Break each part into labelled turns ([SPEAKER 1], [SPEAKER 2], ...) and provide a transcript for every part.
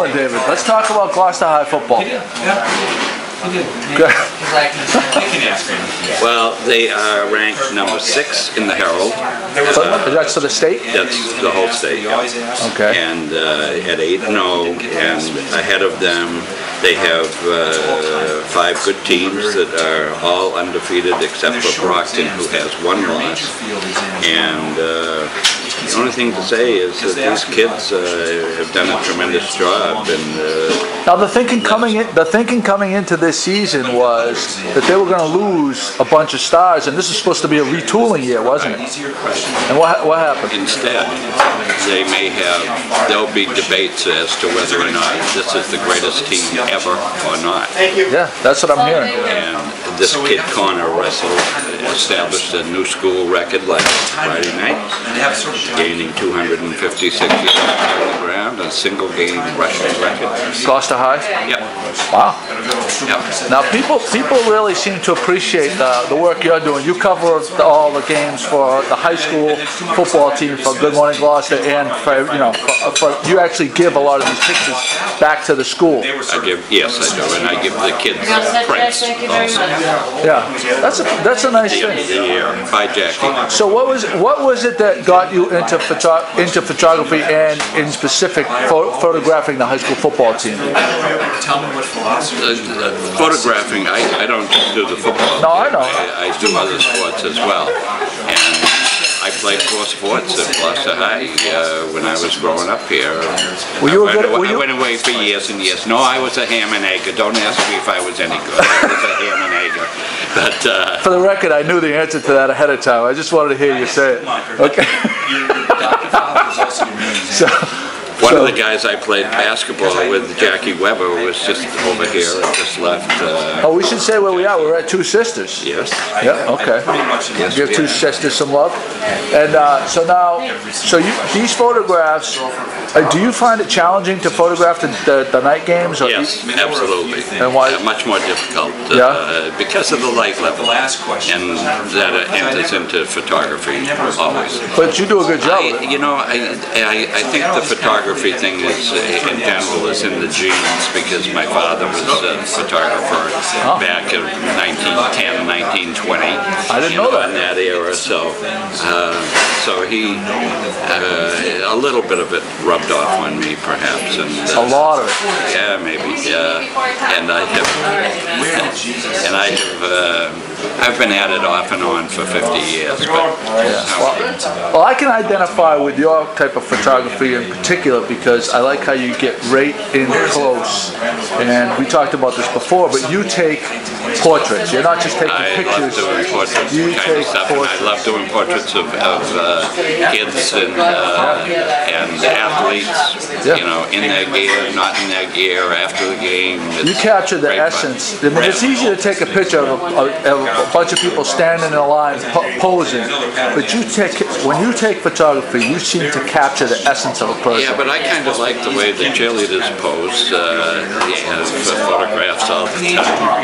[SPEAKER 1] moment, David. Let's talk about Gloucester High football.
[SPEAKER 2] Well, they are ranked number 6 in the Herald.
[SPEAKER 1] That's for the state?
[SPEAKER 2] That's the whole state.
[SPEAKER 1] Okay.
[SPEAKER 2] And at 8-0, and ahead of them, they have 5 good teams that are all undefeated except for Brockton, who has 1 loss. And the only thing to say is that these kids have done a tremendous job. And
[SPEAKER 1] now the thinking coming into this season was that they were going to lose a bunch of stars, and this is supposed to be a retooling year, wasn't it? And what happened?
[SPEAKER 2] Instead, there'll be debates as to whether or not this is the greatest team ever or not.
[SPEAKER 1] Yeah, that's what I'm hearing.
[SPEAKER 2] And this kid Connor Russell established a new school record last Friday night, gaining 256 yards on the ground, a single game rushing record.
[SPEAKER 1] Gloucester High?
[SPEAKER 2] Yep.
[SPEAKER 1] Wow.
[SPEAKER 2] Yep.
[SPEAKER 1] Now people really seem to appreciate the work you're doing. You cover all the games for the high school football team for Good Morning Gloucester, and for you actually give a lot of these pictures back to the school.
[SPEAKER 2] Yes, I do, and I give the kids prints also.
[SPEAKER 1] Yeah, that's a nice thing.
[SPEAKER 2] By Jackie.
[SPEAKER 1] So what was it that got you into photography, and in specific photographing the high school football team?
[SPEAKER 2] Photographing, I don't do the football.
[SPEAKER 1] No, I know.
[SPEAKER 2] I do other sports as well. And I played 4 sports at Gloucester High when I was growing up here. I went away for years and years. No, I was a ham and egger. Don't ask me if I was any good. I was a ham and egger. But
[SPEAKER 1] for the record, I knew the answer to that ahead of time. I just wanted to hear you say it. Okay.
[SPEAKER 2] One of the guys I played basketball with, Jackie Weber, was just over here and just left.
[SPEAKER 1] Oh, we should say where we are. We're at Two Sisters.
[SPEAKER 2] Yes.
[SPEAKER 1] Yeah. Okay.
[SPEAKER 2] Yes,
[SPEAKER 1] give Two Sisters some love. And these photographs. Do you find it challenging to photograph the night games? Or
[SPEAKER 2] yes, absolutely.
[SPEAKER 1] And why?
[SPEAKER 2] Much more difficult. Because of the light level, and that enters into photography always.
[SPEAKER 1] But you do a good job.
[SPEAKER 2] I think the photography thing is, in general, is in the genes, because my father was a photographer back in 1910, 1920.
[SPEAKER 1] I didn't know that.
[SPEAKER 2] In that era, so he a little bit of it rubbed off on me, perhaps, and
[SPEAKER 1] a lot of it.
[SPEAKER 2] Yeah, maybe. Yeah, and I've been at it off and on for 50 years. But
[SPEAKER 1] well, I can identify with your type of photography in particular, because I like how you get right in close. And we talked about this before, but you take portraits. You're not just taking pictures.
[SPEAKER 2] I love doing portraits.
[SPEAKER 1] You take portraits.
[SPEAKER 2] I love doing portraits of kids and athletes. In their gear, not in their gear, after the game.
[SPEAKER 1] You capture the essence. I mean, it's easy to take a picture of a bunch of people standing in a line posing, but when you take photography, you seem to capture the essence of a person.
[SPEAKER 2] Yeah, but I kind of like the way the cheerleaders pose. They have photographs all the time.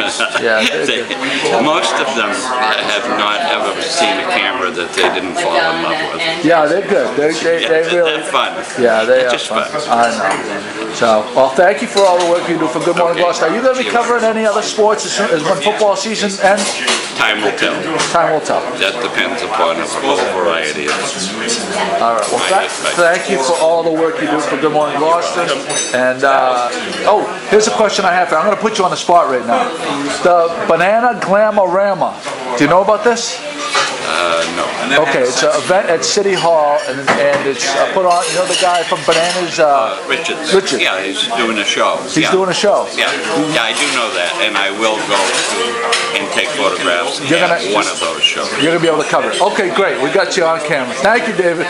[SPEAKER 2] Most of them have not ever seen a camera that they didn't fall in love with.
[SPEAKER 1] Yeah, they're good. They're really
[SPEAKER 2] they're fun.
[SPEAKER 1] Yeah, they are
[SPEAKER 2] just fun.
[SPEAKER 1] I know. So, well, thank you for all the work you do for Good Morning Gloucester. Are you going to be covering any other sports as when football season ends?
[SPEAKER 2] Time will tell.
[SPEAKER 1] Time will tell.
[SPEAKER 2] That depends upon a whole variety of things.
[SPEAKER 1] All right. Well, thank you for all the work you do for Good Morning Gloucester. And here's a question I have for you. I'm going to put you on the spot right now. The Banana Glamorama. Do you know about this?
[SPEAKER 2] No.
[SPEAKER 1] Okay, it's an event at City Hall, and it's put on. You know the guy from Bananas?
[SPEAKER 2] Richards.
[SPEAKER 1] Richards.
[SPEAKER 2] Yeah, he's doing a show.
[SPEAKER 1] He's doing a show.
[SPEAKER 2] Yeah, I do know that, and I will go and take photographs at one of those shows.
[SPEAKER 1] You're gonna be able to cover it. Okay, great. We got you on camera. Thank you, David.